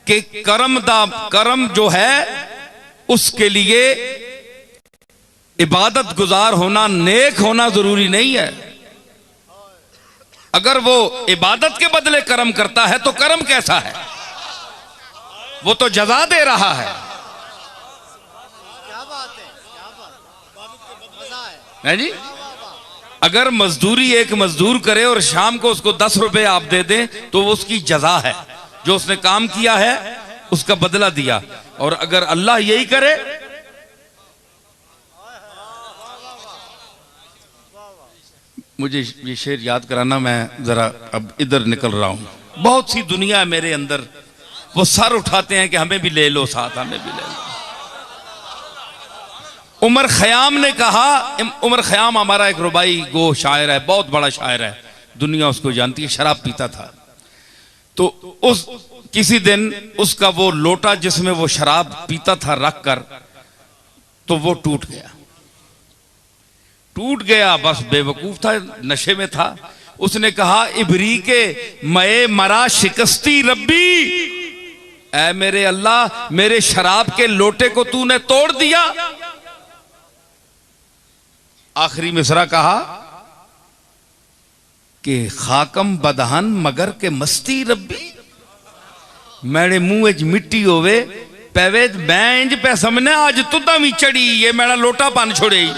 कि करम जो है उसके लिए इबादत गुजार होना, नेक होना जरूरी नहीं है। अगर वो इबादत के बदले कर्म करता है तो कर्म कैसा है? वो तो जजा दे रहा है। क्या बात है, क्या बात है जी। अगर मजदूरी एक मजदूर करे और शाम को उसको 10 रुपए आप दे दें तो वो उसकी जजा है, जो उसने काम किया है उसका बदला दिया। और अगर अल्लाह यही करे, मुझे ये शेर याद कराना, मैं जरा अब इधर निकल रहा हूं। बहुत सी दुनिया है मेरे अंदर, वो सर उठाते हैं कि हमें भी ले लो साथ, हमें भी ले लो। उमर खयाम ने कहा, उमर खयाम हमारा एक रुबाई गो शायर है, बहुत बड़ा शायर है, दुनिया उसको जानती है। शराब पीता था तो उस किसी दिन उसका वो लोटा जिसमें वो शराब पीता था रख कर, तो वो टूट गया। बस बेवकूफ था, नशे में था। उसने कहा, इबरी के मए मरा शिकस्ती रब्बी, ऐ मेरे अल्लाह, मेरे शराब के लोटे को तूने तोड़ दिया। आखिरी मिसरा कहा कि खाकम बदहन मगर के मस्ती रब्बी, मेरे मुंह च मिट्टी होवे पैवे मैं इंज पै समझने आज तुदा भी चढ़ी, ये मेरा लोटा पान छोड़े।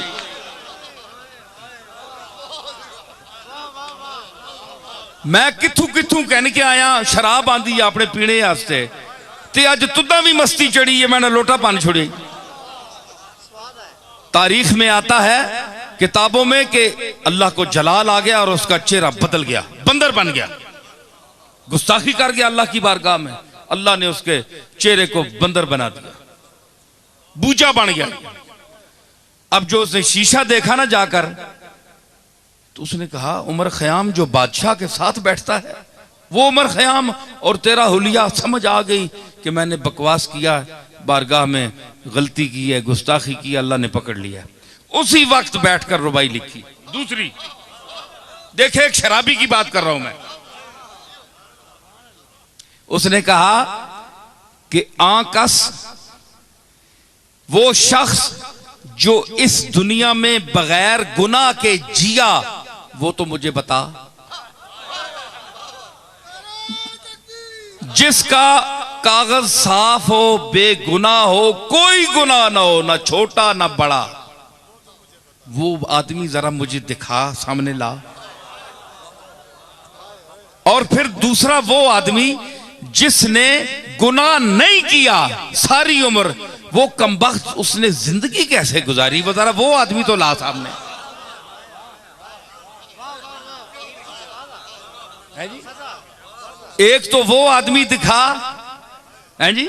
मैं किथू किथू कहन के आया, शराब आंदी है अपने पीने वास्ते, ते अज तुदा भी मस्ती चढ़ी है, मैंने लोटा पान छोड़ी। तारीख में आता है किताबों में कि अल्लाह को जलाल आ गया और उसका चेहरा बदल गया, बंदर बन गया, गुस्ताखी कर गया अल्लाह की बारगाह में। अल्लाह ने उसके चेहरे को बंदर बना दिया, बूझा बन गया। अब जो उसने शीशा देखा ना जाकर, तो उसने कहा, उमर खयाम जो बादशाह के साथ बैठता है वो उमर खयाम, और तेरा हुलिया समझ आ गई कि मैंने बकवास किया, बारगाह में गलती की है, गुस्ताखी की, अल्लाह ने पकड़ लिया। उसी वक्त बैठकर रुबाई लिखी। दूसरी देखे, एक शराबी की बात कर रहा हूं मैं। उसने कहा कि आकस वो शख्स जो इस दुनिया में बगैर गुनाह के जिया, वो तो मुझे बता। जिसका कागज साफ हो, बेगुनाह हो, कोई गुनाह ना हो, ना छोटा ना बड़ा, वो आदमी जरा मुझे दिखा, सामने ला। और फिर दूसरा वो आदमी जिसने गुनाह नहीं किया सारी उम्र, वो कमबख्त उसने जिंदगी कैसे गुजारी, वो जरा वो आदमी तो ला सामने। है जी? एक तो वो आदमी दिखा, है जी,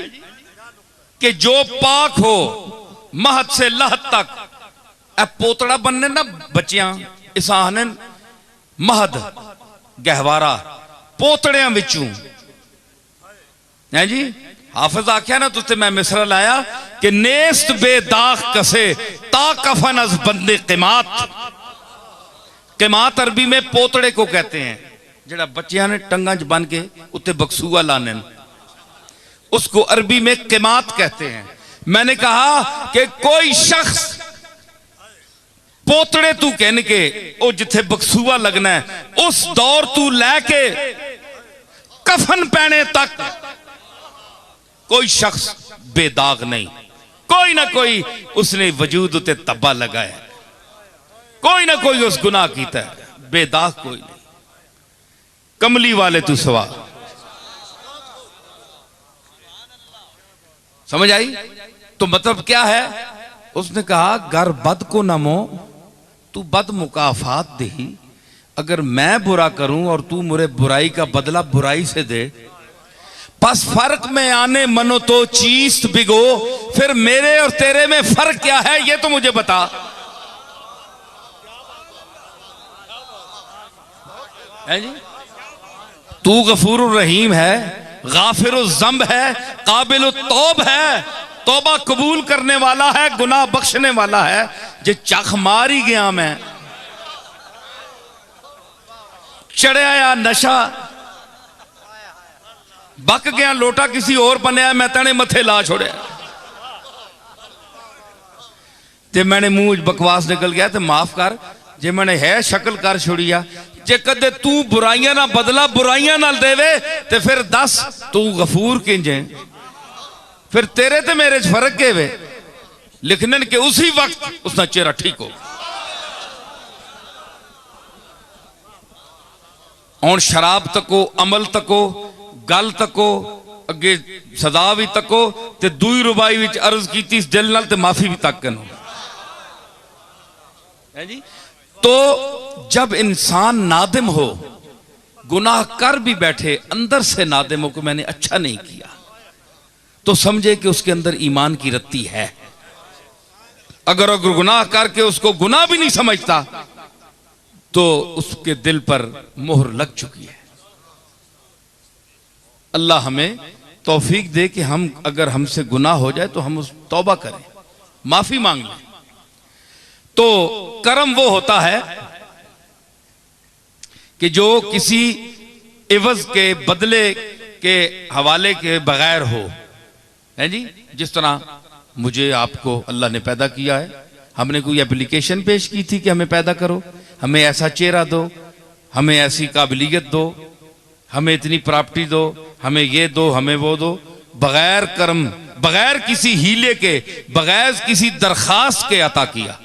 कि जो पाक हो महद से लहद तक। अब पोतड़ा बनने ना बच्चियां इसाहने महद गहवारा पोतड़िया विचू, है जी। हाफिज आख्या ना तुझसे मैं मिसरा लाया कि नेस्त बेदाग कसे ता कफन अज बंदे क़िमात। क़िमात अरबी में पोतड़े को कहते हैं, जड़ा बच्चियां ने टंगा च बन के उत्ते बक्सूआ लाने, उसको अरबी में क़िमात कहते हैं। मैंने कहा कि कोई शख्स पोतड़े तू कहने के ओ जिथे बक्सूआ लगना है, उस दौर तू लैके कफन पहने तक कोई शख्स बेदाग नहीं। कोई ना कोई उसने वजूद उते तब्बा लगाया, कोई ना कोई उस गुनाह कीता है, बेदाग कोई नहीं। कमली वाले तू सवा, समझ आई? तो मतलब क्या है? उसने कहा, गर बद को नमो तू बद मुकाफात दही, अगर मैं बुरा करूं और तू मुझे बुराई का बदला बुराई से दे, बस फर्क में आने मनो तो चीस्त बिगो, फिर मेरे और तेरे में फर्क क्या है ये तो मुझे बता। है जी? तू गफूर रहीम है, गाफिर ज़ंब है, काबिल तौब है, तौबा कबूल करने वाला है, गुनाह बख्शने वाला है। जे चख मार ही गया मैं, चढ़िया नशा बक गया लोटा किसी और बनया, मैं तेने मथे ला छोड़िया ते मैंने मुंह बकवास निकल गया। तो माफ कर जे मैंने है शक्ल कर छोड़िया। जे कदे तू बुराइयां ना बदला बुराइयां ना देवे ते फिर दस तू गफूर किंजे, फिर तेरे ते मेरे च फर्क के वे। लिखने के उसी वक्त उसका चेहरा ठीक हो। और शराब तको, अमल तको, गल तको, अगे सदा भी तको ते दूई रुबाई विच अर्ज की इस दिल नाल ते माफी भी तक कनो है जी। तो जब इंसान नादिम हो, गुनाह कर भी बैठे, अंदर से नादिम हो कि मैंने अच्छा नहीं किया, तो समझे कि उसके अंदर ईमान की रत्ती है। अगर गुनाह करके उसको गुनाह भी नहीं समझता तो उसके दिल पर मोहर लग चुकी है। अल्लाह हमें तौफीक दे कि हम अगर हमसे गुनाह हो जाए तो हम उस तौबा करें, माफी मांग लें। तो करम वो होता है कि जो किसी इवज के बदले के हवाले के बगैर हो, है जी। जिस तरह मुझे आपको अल्लाह ने पैदा किया है, हमने कोई एप्लीकेशन पेश की थी कि हमें पैदा करो, हमें ऐसा चेहरा दो, हमें ऐसी काबिलियत दो, हमें इतनी प्रॉपर्टी दो, हमें ये दो, हमें वो दो। बगैर कर्म, बगैर किसी हीले के, बगैर किसी दरखास्त के अता किया।